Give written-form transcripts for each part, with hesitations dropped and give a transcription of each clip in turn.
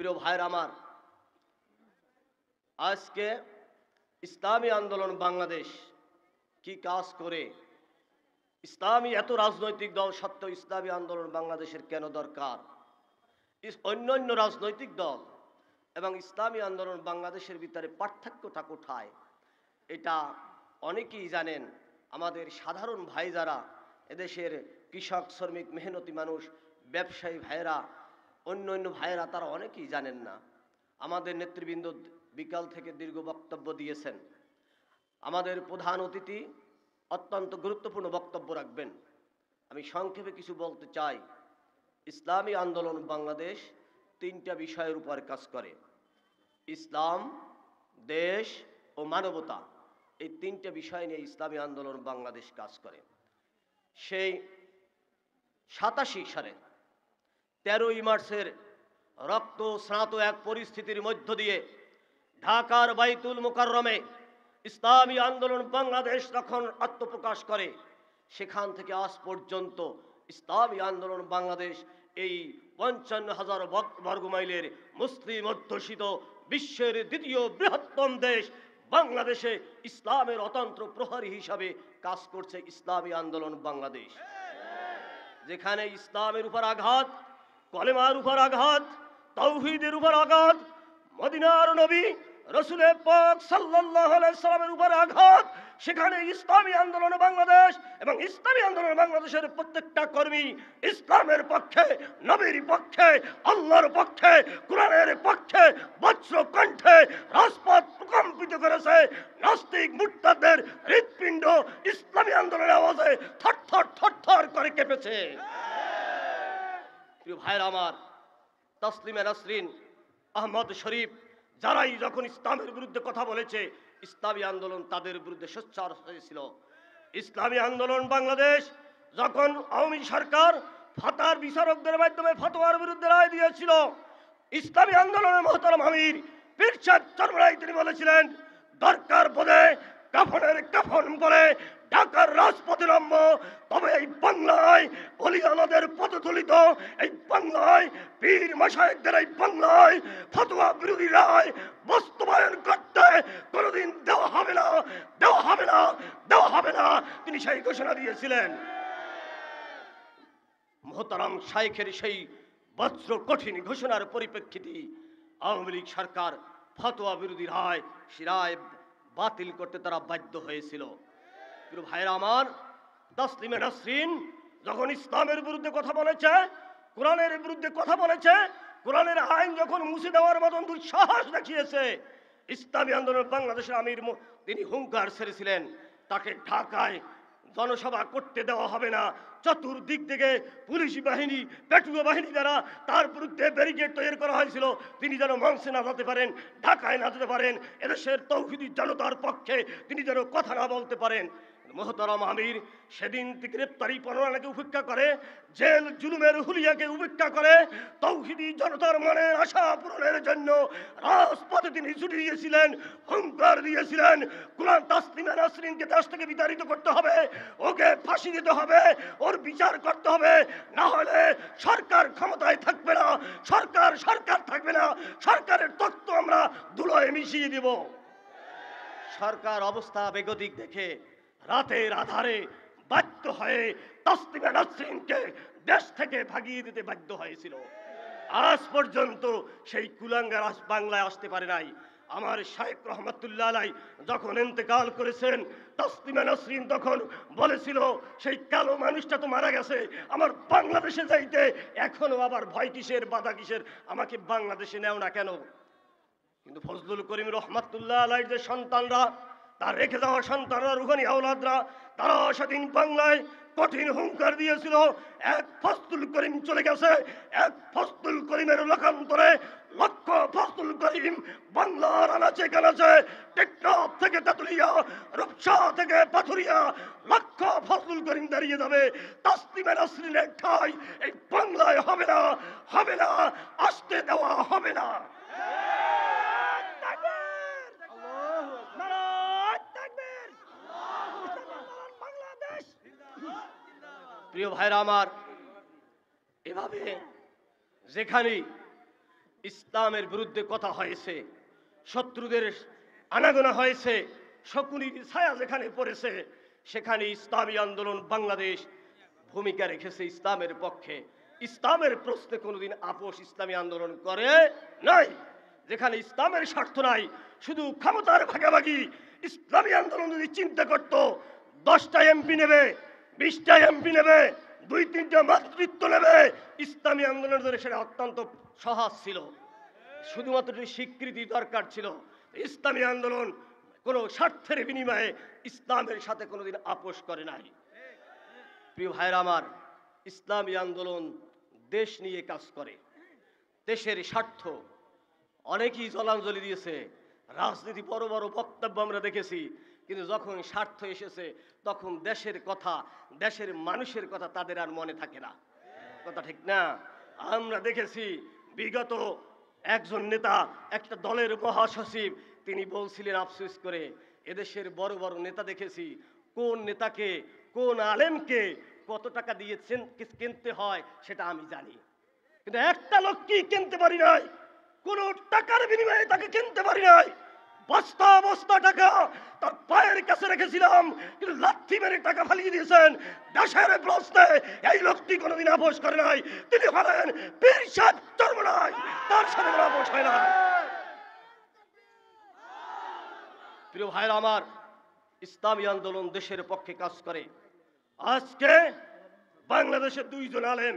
প্রিয় ভাইয়ের আমার, আজকে ইসলামী আন্দোলন বাংলাদেশ কি কাজ করে, ইসলামী এত রাজনৈতিক দল সত্ত্বেও ইসলামী আন্দোলন বাংলাদেশের কেন দরকার, অন্যান্য রাজনৈতিক দল এবং ইসলামী আন্দোলন বাংলাদেশের ভিতরে পার্থক্যটা কোথায়, এটা অনেকেই জানেন। আমাদের সাধারণ ভাই যারা এদেশের কৃষক, শ্রমিক, মেহনতি মানুষ, ব্যবসায়ী ভাইয়েরা, অন্য ভাইয়েরা, তারা অনেকেই জানেন না। আমাদের নেতৃবৃন্দ বিকাল থেকে দীর্ঘ বক্তব্য দিয়েছেন। আমাদের প্রধান অতিথি অত্যন্ত গুরুত্বপূর্ণ বক্তব্য রাখবেন। আমি সংক্ষেপে কিছু বলতে চাই। ইসলামী আন্দোলন বাংলাদেশ তিনটা বিষয়ের উপর কাজ করে: ইসলাম, দেশ ও মানবতা। এই তিনটা বিষয় নিয়ে ইসলামী আন্দোলন বাংলাদেশ কাজ করে। সেই 87 সালে 13ই মার্চের রক্ত স্নাত এক পরিস্থিতির মধ্য দিয়ে ঢাকার বাইতুল মোকাররমে ইসলামী আন্দোলন বাংলাদেশ যখন আত্মপ্রকাশ করে, সেখান থেকে আজ পর্যন্ত ইসলামী আন্দোলন বাংলাদেশ এই 55,000 বর্গমাইলের মুসলিম অধ্যুষিত বিশ্বের দ্বিতীয় বৃহত্তম দেশ বাংলাদেশে ইসলামের অতন্ত্র প্রহরী হিসাবে কাজ করছে ইসলামী আন্দোলন বাংলাদেশ। যেখানে ইসলামের উপর আঘাত, কলেমার উপর আঘাত, তাওহীদের উপর আঘাত, মদিনার নবী রাসূলের পাক সাল্লাল্লাহু আলাইহি সাল্লামের উপর আঘাত, সেখানে ইসলামী আন্দোলন বাংলাদেশ এবং ইসলামী আন্দোলন বাংলাদেশের প্রত্যেকটা কর্মী ইসলামের পক্ষে, নবীর পক্ষে, আল্লাহর পক্ষে, কোরআনের পক্ষে বজ্র কণ্ঠে রাজপথ প্রকম্পিত করেছে। নাস্তিক মুরতাদদের হৃৎপিণ্ড ইসলামী আন্দোলনের আওয়াজে থরথর থরথর করে কেঁপেছে। প্রিয় ভাইরা আমার, তাসলিমা নাসরিন, আহমদ শরীফ, যারাই যখন ইসলামের বিরুদ্ধে কথা বলেছে, ইসলামী আন্দোলন তাদের বিরুদ্ধে সোচ্চার হয়েছিল। ইসলামী আন্দোলন বাংলাদেশ যখন আওয়ামী সরকার ফাতার বিচারকদের মাধ্যমে ফতোয়ার বিরুদ্ধে রায় দিয়েছিল, ইসলামী আন্দোলনের মহতারাম আমির পীর সাহেব চরমরাই তিনি বলেছিলেন, দরকার বোধে কাফনের কাফন বলে ঢাকার রাজপথে নামব, তবে এই বাংলায় ওলিয়ানাদের পদতুলিত, এই বাংলায় পীর মাশায়েখদের, এই বাংলায় ফতোয়া বিরোধী রায় বাস্তবায়ন করতে কোনোদিন দেওয়া হবে না, দেওয়া হবে না, দেওয়া হবে না। তিনি সেই ঘোষণা দিয়েছিলেন। মোহতারাম শাইখের সেই বজ্র কঠিন ঘোষণার পরিপ্রেক্ষিতে আওয়ামী লীগ সরকার ফতোয়া বিরোধী রায়, সে রায় বাতিল করতে তারা বাধ্য হয়েছিল। প্রিয় ভাইরা আমার, তাসলিমা নাসরিন যখন ইসলামের বিরুদ্ধে কথা বলেছে, কোরআনের বিরুদ্ধে কথা বলেছে, কোরআনের আইন যখন মুছে দেওয়ার মতন দুঃসাহস দেখিয়েছে, ইসলামী আন্দোলন বাংলাদেশের আমির তিনি হুঙ্কার ছেড়েছিলেন, তাকে ঢাকায় জনসভা করতে দেওয়া হবে না। চতুর্দিক থেকে পুলিশ বাহিনী, পেটুয়া বাহিনী দ্বারা তার বিরুদ্ধে ব্যারিকেড তৈরি করা হয়েছিল, তিনি যেন মঞ্চে না যেতে পারেন, ঢাকায় না যেতে পারেন, এদেশের তৌহিদি জনতার পক্ষে তিনি যেন কথা না বলতে পারেন। মোহতারাম আমির সেদিন গ্রেপ্তারি পরোয়ানাকে উপেক্ষা করে, জেল জুলুমের হুলিয়াকে উপেক্ষা করে, তৌহিদি জনতার মনের আশা পূরণের জন্য রাজপথে তিনি ছুটে দিয়েছিলেন, হুঙ্কার দিয়েছিলেন, কোরআন তাসলিমা নাসরিনকে দেশ থেকে বিতাড়িত করতে হবে, ওকে ফাঁসি দিতে হবে, ওর বিচার করতে হবে, না হলে সরকার ক্ষমতায় থাকবে না, সরকার থাকবে না, সরকারের তত্ত্ব আমরা ধুলোয় মিশিয়ে দেব। সরকার অবস্থা বেগতিক দেখে রাতের আধারে বাধ্য হয়ে তাসলিমা নাসরিনকে দেশ থেকে ভাগিয়ে দিতে বাধ্য হয়েছিল। আজ পর্যন্ত সেই কুলাঙ্গার বাংলায় আসতে পারে নাই। আমার শাইখ রহমাতুল্লাহ আলাইহি যখন ইন্তেকাল করেছেন, তাসলিমা নাসরিন তখন বলেছিল, সেই কালো মানুষটা তো মারা গেছে, আমার বাংলাদেশে যাইতে এখনো আবার ভয় কিসের, বাধা কিসের, আমাকে বাংলাদেশে নেও না কেন? কিন্তু ফজলুল করিম রহমাতুল্লাহ আলাইহির যে সন্তানরা, তার রেখে যাওয়া সন্তানরা, রুহানি আওলাদরা, তারা সেদিন বাংলায় কঠিন হুঙ্কার দিয়েছিল, এক ফজলুল করিম চলে গেছে, এক ফজলুল করিমের লোকান্তরে লক্ষ ফজলুল করিম বাংলার আনাচে কানাচে, টেকনাফ থেকে তেতুলিয়া, রূপসা থেকে পাথুরিয়া, লক্ষ ফজলুল করিম দাঁড়িয়ে যাবে। তাসলিমা নাসরিনের ঠাঁই এই বাংলায় হবে না, হবে না, আসতে দেওয়া হবে না। প্রিয় ভাইরা আমার, এভাবে যেখানে ইসলামের বিরুদ্ধে কথা হয়েছে, শত্রুদের আনাগোনা হয়েছে, শকুনির ছায়া যেখানে পড়েছে সেখানে ইসলামী আন্দোলন বাংলাদেশ ভূমিকা রেখেছে ইসলামের পক্ষে। ইসলামের প্রশ্নে কোনোদিন আপোষ ইসলামী আন্দোলন করে নাই। যেখানে ইসলামের স্বার্থ নাই, শুধু ক্ষমতার ভাগাভাগি, ইসলামী আন্দোলন যদি চিন্তা করত 10টা এমপি নেবে, 20টা এমপি নেবে, 2-3টা মাতৃত্ব নেবে, ইসলামী আন্দোলনের জন্য সেটা অত্যন্ত সহজ ছিল। শুধুমাত্র স্বীকৃতি দরকার ছিল। ইসলামী আন্দোলন কোনো স্বার্থের বিনিময়ে ইসলামের সাথে কোনোদিন আপোষ করে নাই। প্রিয় ভাইরা আমার, ইসলামী আন্দোলন দেশ নিয়ে কাজ করে, দেশের স্বার্থ। অনেকেই জলাঞ্জলি দিয়েছে, রাজনীতি বড় বড় বক্তব্য আমরা দেখেছি, কিন্তু যখন স্বার্থ এসেছে তখন দেশের কথা, দেশের মানুষের কথা তাদের আর মনে থাকে না। কথা ঠিক না? আমরা দেখেছি বিগত একজন নেতা, একটা দলের মহাসচিব, তিনি বলছিলেন আফসোস করে, এদেশের বড় বড় নেতা দেখেছি, কোন নেতাকে, কোন আলেমকে কত টাকা দিয়ে কিনতে হয় সেটা আমি জানি, কিন্তু একটা লোক কি কিনতে পারি নাই, কোন টাকার বিনিময়ে তাকে কিনতে পারি নাই। বস্তা বস্তা টাকা তার পায়ের কাছে রেখেছিলাম, কিন্তু লাথি মেরে টাকা ফালিয়ে দিয়েছেন দেশের প্রশ্নে। এই লোকটি কোনোদিন আপোষ করে নাই। তিনি হলেন পীর সাহেব চরমনাই, তার সাথে কোনো আপোষ হয় না। প্রিয় ভাইরা আমার, ইসলামী আন্দোলন দেশের পক্ষে কাজ করে। আজকে বাংলাদেশের 2 জন আলেম,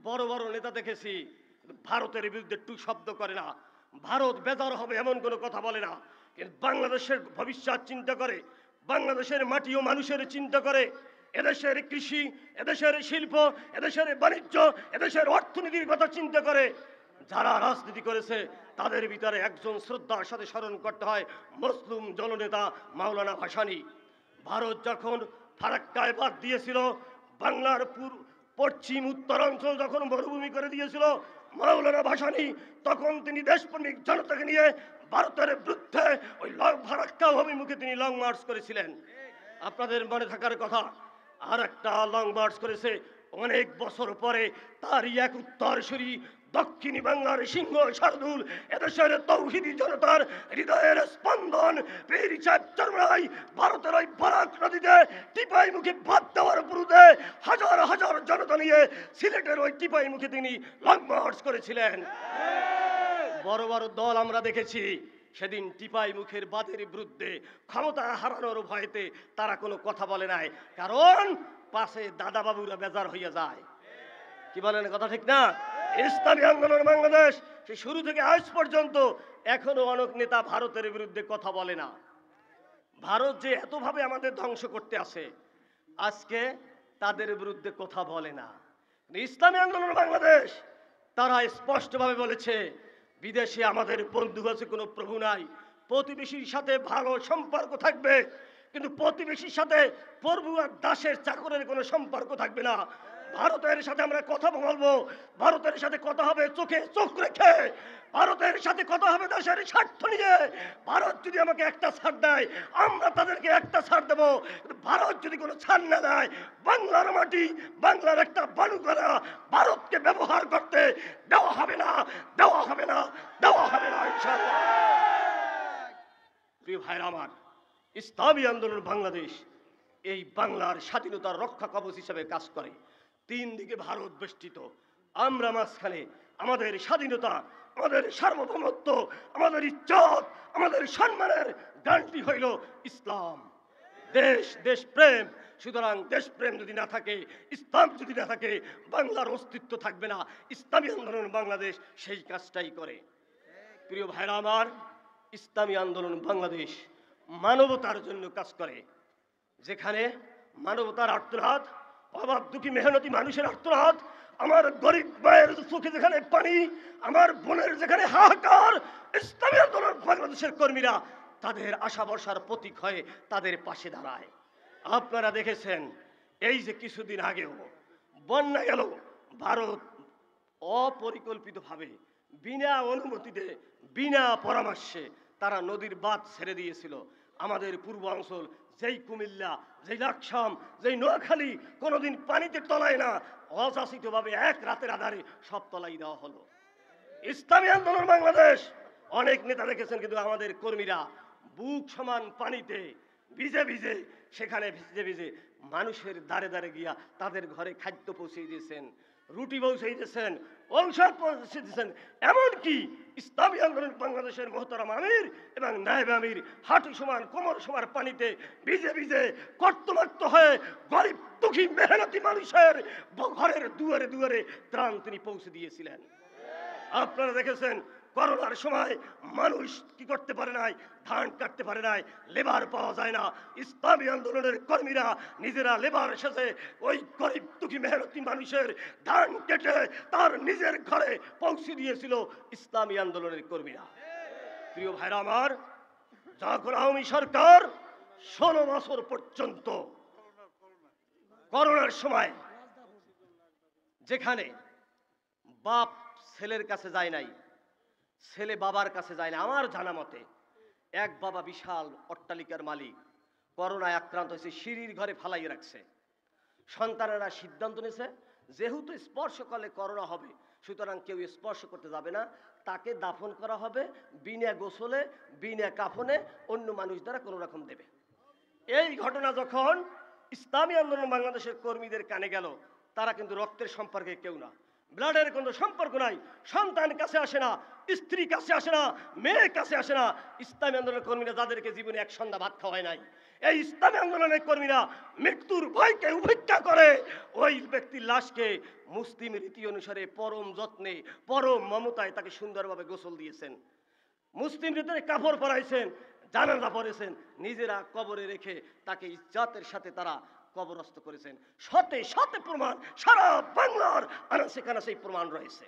বড় বড় নেতা দেখেছি, ভারতের বিরুদ্ধে টু শব্দ করে না, ভারত বেজার হবে এমন কোনো কথা বলে না, কিন্তু বাংলাদেশের ভবিষ্যৎ চিন্তা করে, বাংলাদেশের মাটি ও মানুষের চিন্তা করে, এদেশের কৃষি, এদেশের শিল্প, এদেশের বাণিজ্য, এদেশের অর্থনীতির কথা চিন্তা করে। যারা রাজনীতি করেছে তাদের ভিতরে একজন শ্রদ্ধার সাথে স্মরণ করতে হয় মুসলিম জননেতা মাওলানা ভাসানী। ভারত যখন ফারাক্কায় বাদ দিয়েছিল, বাংলার পশ্চিম উত্তরাঞ্চল যখন মরুভূমি করে দিয়েছিল, মাওলানা ভাসানী তখন তিনি দেশপ্রেমিক জনতাকে নিয়ে ভারতের বিরুদ্ধে ওই ফারাক্কা অভিমুখে তিনি লং মার্চ করেছিলেন। আপনাদের মনে থাকার কথা, আর একটা লং মার্চ করেছে অনেক বছর পরে, তারই এক উত্তরসূরি দক্ষিণী বাংলার সিংহ শার্দুল, এদেশের তৌহিদি জনতার হৃদয়ের স্পন্দন পীর সাহেব চরমনাই, ভারতের ওই বরাক নদীতে টিপাই মুখে বাদ দেওয়ার বিরুদ্ধে হাজার হাজার জনতা নিয়ে সিলেটের ওই টিপাই মুখে তিনি লং মার্চ করেছিলেন। বড় বড় দল আমরা দেখেছি সেদিন টিপাই মুখের বাদের বিরুদ্ধে ক্ষমতা হারানোর ভয়েতে তারা কোনো কথা বলে নাই, কারণ পাশে দাদা বাবুরা বেজার হইয়া যায়। কি বলেন? কথা ঠিক না? ইসলামী আন্দোলন বাংলাদেশ সে শুরু থেকে আজ পর্যন্ত এখনো অনেক নেতা ভারতের বিরুদ্ধে কথা বলে না। ভারত যে এতভাবে আমাদের ধ্বংস করতে আসে, আজকে তাদের বিরুদ্ধে কথা বলে না। ইসলামী আন্দোলন বাংলাদেশ তারা স্পষ্টভাবে বলেছে, বিদেশে আমাদের বন্ধু আছে, কোনো প্রভু নাই, প্রতিবেশীর সাথে ভালো সম্পর্ক থাকবে, কিন্তু প্রতিবেশীর সাথে প্রভু আর দাসের চাকরের কোনো সম্পর্ক থাকবে না। ভারতের সাথে আমরা কথা বলবো, ভারতের সাথে কথা হবে চোখে চোখ রেখে, ভারতের সাথে কথা হবে দেশের স্বার্থ নিয়ে। ভারত যদি আমাকে একটা ছাড় দেয়, আমরা তাদেরকে একটা ছাড় দেবো। ভারত যদি কোনো ছাড় না দেয়, বাংলার মাটি, বাংলার একটা বালুকণা ভারতকে ব্যবহার করতে দেওয়া হবে না, দেওয়া হবে না, দেওয়া হবে না ইনশাআল্লাহ। প্রিয় ভাইরা আমার, ইসলামী আন্দোলন বাংলাদেশ এই বাংলার স্বাধীনতার রক্ষা কবচ হিসেবে কাজ করে। 3 দিকে ভারত বেষ্টিত, আমরা মাঝখানে। আমাদের স্বাধীনতা, আমাদের সার্বভৌমত্ব, আমাদের ইজ্জত, আমাদের সম্মানের গানটি হইল ইসলাম, দেশ, দেশপ্রেম। সুতরাং দেশপ্রেম যদি না থাকে, ইসলাম যদি না থাকে, বাংলার অস্তিত্ব থাকবে না। ইসলামী আন্দোলন বাংলাদেশ সেই কাজটাই করে। প্রিয় ভাইরা আমার, ইসলামী আন্দোলন বাংলাদেশ মানবতার জন্য কাজ করে। যেখানে মানবতার আর্তনাদ, অভাব দুঃখী মেহনতি মানুষের আর্তনাদ, আমার গরিব মায়ের চোখে যেখানে পানি, আমার বোনের যেখানে হাহাকার, ইসলামী আন্দোলন বাংলাদেশের কর্মীরা তাদের আশা ভরসার প্রতীক হয়ে তাদের পাশে দাঁড়ায়। আপনারা দেখেছেন এই যে কিছুদিন আগেও বন্যা গেল, ভারত অপরিকল্পিতভাবে বিনা অনুমতিতে, বিনা পরামর্শে তারা নদীর বাঁধ ছেড়ে দিয়েছিল। আমাদের পূর্বাঞ্চল, যেই কুমিল্লা, যেই লাকসাম, যেই নোয়াখালী কোনোদিন পানিতে তলায় না, অযাচিতভাবে এক রাতের আধারে সব তলাই দেওয়া হলো। ইসলামী আন্দোলন বাংলাদেশ অনেক নেতা দেখেছেন, কিন্তু আমাদের কর্মীরা বুক সমান পানিতে ভিজে ভিজে, সেখানে ভিজে ভিজে মানুষের দ্বারে দ্বারে গিয়া তাদের ঘরে খাদ্য পৌঁছে দিয়েছেন, রুটি পৌঁছে দিয়েছেন, ঔষধ পৌঁছে দিয়েছেন। এমনকি ইসলামী আন্দোলন বাংলাদেশের মোহতারাম আমির এবং নায়েব আমির হাঁটু সমান কোমর সমান পানিতে ভিজে ভিজে কর্তমাক্ত হয়ে গরিব দুঃখী মেহনতি মানুষের ঘরের দুয়ারে দুয়ারে ত্রাণ তিনি পৌঁছে দিয়েছিলেন। আপনারা দেখেছেন করোনার সময় মানুষ কি করতে পারে নাই, ধান কাটতে পারে নাই, লেবার পাওয়া যায় না। ইসলামী আন্দোলনের কর্মীরা নিজেরা লেবার এসেছে ওই গরিব দুঃখী মেহনতি মানুষের ধান কেটে তার নিজের ঘরে পৌঁছে দিয়েছিল ইসলামী আন্দোলনের কর্মীরা। প্রিয় ভাইরা আমার, যখন আওয়ামী সরকার 16 বছর পর্যন্ত করোনার সময় যেখানে বাপ ছেলের কাছে যায় নাই, ছেলে বাবার কাছে যায় না, আমার জানা মতে এক বাবা বিশাল অট্টালিকার মালিক করোনায় আক্রান্ত হয়েছে, সিঁড়ির ঘরে ফালাইয়ে রাখছে। সন্তানেরা সিদ্ধান্ত নিয়েছে যেহেতু স্পর্শ করলে করোনা হবে, সুতরাং কেউ স্পর্শ করতে যাবে না, তাকে দাফন করা হবে বিনা গোসলে বিনা কাফনে, অন্য মানুষ দ্বারা কোনো রকম দেবে। এই ঘটনা যখন ইসলামী আন্দোলন বাংলাদেশের কর্মীদের কানে গেল, তারা কিন্তু রক্তের সম্পর্কে কেউ না, ব্লাডের কোনো সম্পর্ক নাই, সন্তান কাছে আসে না, স্ত্রী কাছে আসে না, মেয়ে কাছে আসে না। ইসলামী আন্দোলনের কর্মীরা যাদেরকে জীবনে এক সন্ধ্যা ভাত খাওয়ায় নাই, এই ইসলামী আন্দোলনের কর্মীরা মৃত্যুর ভয়কে উপেক্ষা করে ওই ব্যক্তির লাশকে মুসলিম রীতি অনুসারে পরম যত্নে পরম মমতায় তাকে সুন্দরভাবে গোসল দিয়েছেন, মুসলিম রীতিতে কাপড় পরাইছেন, জানাজা পড়েছেন, নিজেরা কবরে রেখে তাকে ইজ্জতের সাথে তারা কবরস্থ করেছেন। শতে শতে প্রমাণ সারা বাংলার আনাচে কানাচে প্রমাণ রয়েছে।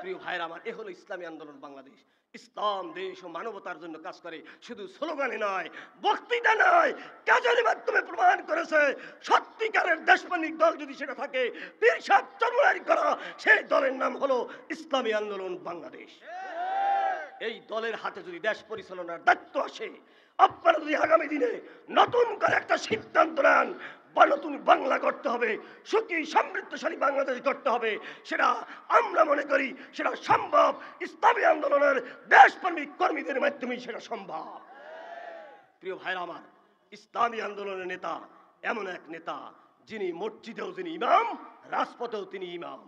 প্রিয় ভাইরা আমার, এ হলো ইসলামী আন্দোলন বাংলাদেশ। ইসলাম দেশ ও মানবতার জন্য কাজ করে, শুধু স্লোগানে নয়, বক্তৃতা নয়, কাজের মাধ্যমে প্রমাণ করেছে। সত্যিকারের দেশপ্রেমিক দল যদি সেটা থাকে, পীর সাহেব চরমনাই করা সেই দলের নাম হলো ইসলামী আন্দোলন বাংলাদেশ। এই দলের হাতে যদি দেশ পরিচালনার দায়িত্ব আসে, আপনারা যদি আগামী দিনে নতুন করে একটা সিদ্ধান্ত নেন বা নতুন বাংলা করতে হবে, সুখী সমৃদ্ধশালী বাংলাদেশ করতে হবে, সেটা আমরা মনে করি সেটা সম্ভব ইসলামী আন্দোলনের দেশপ্রেমিক কর্মীদের মাধ্যমেই সেটা সম্ভব। প্রিয় ভাইরা আমার, ইসলামী আন্দোলনের নেতা এমন এক নেতা যিনি মসজিদেও যিনি ইমাম, রাজপথেও তিনি ইমাম।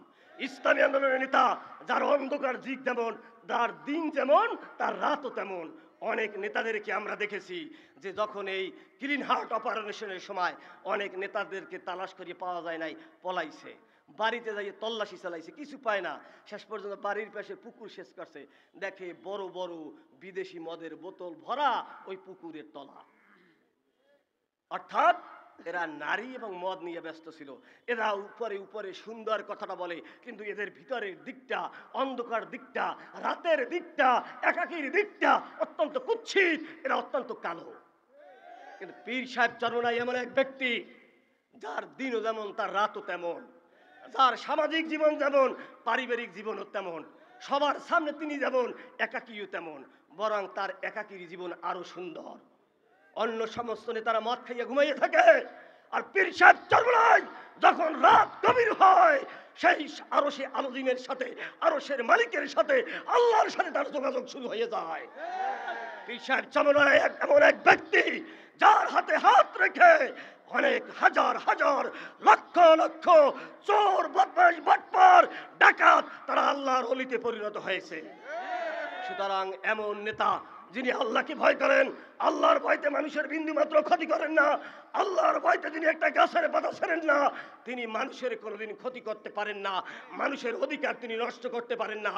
ইসলামী আন্দোলনের নেতা যার অন্ধকার দিক যেমন, তার দিন যেমন, তার রাতও তেমন। অনেক নেতাদেরকে আমরা দেখেছি যে যখন এই ক্লিন হার্ট অপারেশনের সময় অনেক নেতাদেরকে তালাশ করিয়ে পাওয়া যায় নাই, পলাইছে, বাড়িতে যাইয়ে তল্লাশি চালাইছে, কিছু পায় না, শেষ পর্যন্ত বাড়ির পাশে পুকুর শেষ করছে, দেখে বড় বড় বিদেশি মদের বোতল ভরা ওই পুকুরের তলা। অর্থাৎ এরা নারী এবং মদ নিয়ে ব্যস্ত ছিল। এরা উপরে উপরে সুন্দর কথাটা বলে, কিন্তু এদের ভিতরের দিকটা, অন্ধকার দিকটা, রাতের দিকটা, একাকীর দিকটা অত্যন্ত কুৎসিত, এরা অত্যন্ত কালো। কিন্তু পীর সাহেব চরমনাই এমন এক ব্যক্তি যার দিনও যেমন তার রাতও তেমন, যার সামাজিক জীবন যেমন পারিবারিক জীবনও তেমন, সবার সামনে তিনি যেমন একাকীও তেমন, বরং তার একাকীর জীবন আরো সুন্দর। অন্য সমস্ত নেতারা মদ খাইয়ে ঘুমাইয়ে থাকে, আর পীর সাহেব চরমনাই যখন রাত গভীর হয়, সেই আরশে আলোদিনের সাথে, আরশের মালিকের সাথে, আল্লাহর সাথে তার যোগাযোগ শুরু হয়ে যায়। পীর সাহেব চরমনাই এমন এক ব্যক্তি যার হাতে হাত রেখে অনেক হাজার হাজার লক্ষ লক্ষ চোর, বদমাশ, বাটপার, ডাকাত তারা আল্লাহর ওলিতে পরিণত হয়েছে। সুতরাং এমন নেতা যিনি আল্লাহকে ভয় করেন, আল্লাহর ভয়তে মানুষের বিন্দু মাত্র ক্ষতি করেন না, আল্লাহর ভয়তে তিনি একটা গাছের পাতা ছেড়েন না, তিনি মানুষের কোনোদিন ক্ষতি করতে পারেন না, মানুষের অধিকার তিনি নষ্ট করতে পারেন না,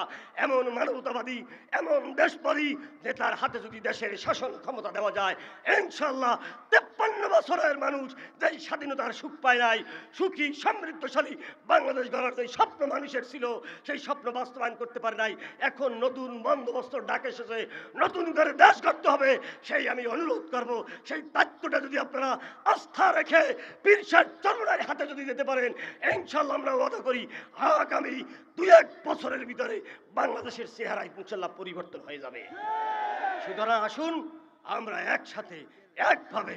এমন মানবতাবাদী, এমন দেশপ্রেমী যে তার হাতে যদি দেশের শাসন ক্ষমতা দেওয়া যায়, ইনশাআল্লাহ 53 বছরের মানুষ যেই স্বাধীনতার সুখ পায় নাই, সুখী সমৃদ্ধশালী বাংলাদেশ গড়ার যে স্বপ্ন মানুষের ছিল, সেই স্বপ্ন বাস্তবায়ন করতে পারে নাই। এখন নতুন বন্দোবস্ত ডাক এসেছে, নতুন করে দেশ গড়তে হবে। সেই আমি অনুরোধ করব, সেই দায়িত্বটা যদি আপনারা আস্থা রেখে পীর সাহেব চরমনাইয়ের হাতে যদি দিতে পারেন, ইনশাআল্লাহ আমরা ওয়াদা করি আগামী 2-1 বছরের ভিতরে বাংলাদেশের চেহারা ইনশাআল্লাহ পরিবর্তন হয়ে যাবে। সুতরাং আসুন আমরা একসাথে একভাবে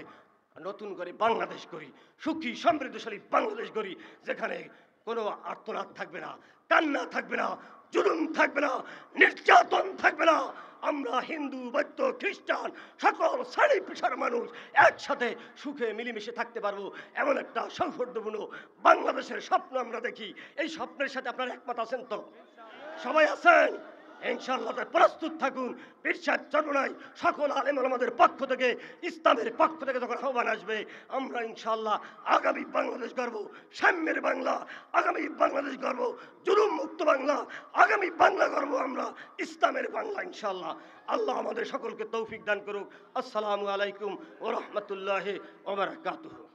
নতুন করে বাংলাদেশ করি, সুখী সমৃদ্ধশালী বাংলাদেশ করি, যেখানে কোনো আর্তনাদ থাকবে না, কান্না থাকবে না, জুলুম থাকবে না, নির্যাতন থাকবে না। আমরা হিন্দু, বৌদ্ধ, খ্রিস্টান সকল শ্রেণী পেশার মানুষ একসাথে সুখে মিলেমিশে থাকতে পারবো, এমন একটা সৌহার্দ্যপূর্ণ বাংলাদেশের স্বপ্ন আমরা দেখি। এই স্বপ্নের সাথে আপনারা একমত আছেন তো? সবাই আছেন? ইনশাআল্লাহ প্রস্তুত থাকুন। পীর সাহেব চরমনাই সকল আলেম ওলামাদের পক্ষ থেকে, ইসলামের পক্ষ থেকে যখন আহ্বান আসবে, আমরা ইনশাআল্লাহ আগামী বাংলাদেশ গড়ব, সাম্যের বাংলা আগামী বাংলাদেশ গড়ব, জুলুম মুক্ত বাংলা আগামী বাংলা গড়ব, আমরা ইসলামের বাংলা ইনশাআল্লাহ। আল্লাহ আমাদের সকলকে তৌফিক দান করুক। আসসালামু আলাইকুম ওয়া রাহমাতুল্লাহি ওয়া বারাকাতুহু।